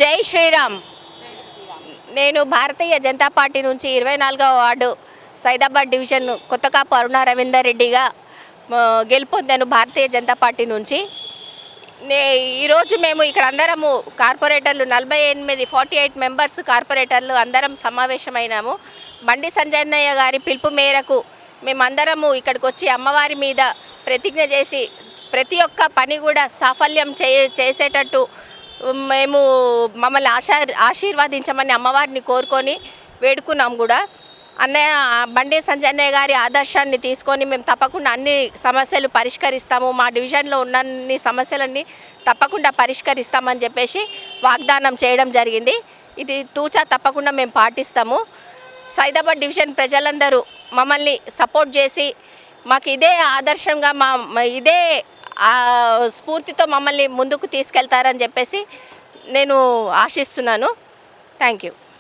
జై శ్రీరామ్. నేను భారతీయ జనతా పార్టీ నుంచి 24వ వార్డు సైదాబాద్ డివిజన్ కొత్తకాపు అరుణ రవీందర్ రెడ్డిగా గెలుపొందాను భారతీయ జనతా పార్టీ నుంచి. ఈరోజు మేము ఇక్కడ అందరము కార్పొరేటర్లు 48 మెంబర్స్ కార్పొరేటర్లు అందరం సమావేశమైనాము. బండి సంజయ్ గారి పిలుపు మేరకు మేమందరము ఇక్కడికి వచ్చి అమ్మవారి మీద ప్రతిజ్ఞ చేసి ప్రతి ఒక్క పని కూడా సాఫల్యం చేసేటట్టు మేము మమ్మల్ని ఆశీర్వదించమని అమ్మవారిని కోరుకొని వేడుకున్నాం కూడా. అన్నయ్య బండి సంజయ్ గారి ఆదర్శాన్ని తీసుకొని మేము తప్పకుండా అన్ని సమస్యలు పరిష్కరిస్తాము, మా డివిజన్లో ఉన్న అన్ని సమస్యలన్నీ తప్పకుండా పరిష్కరిస్తామని చెప్పేసి వాగ్దానం చేయడం జరిగింది. ఇది తూచా తప్పకుండా మేము పాటిస్తాము. సైదాబాద్ డివిజన్ ప్రజలందరూ మమ్మల్ని సపోర్ట్ చేసి మాకు ఇదే ఆదర్శంగా ఇదే స్ఫూర్తితో మమ్మల్ని ముందుకు తీసుకెళ్తారని చెప్పేసి నేను ఆశిస్తున్నాను. Thank you.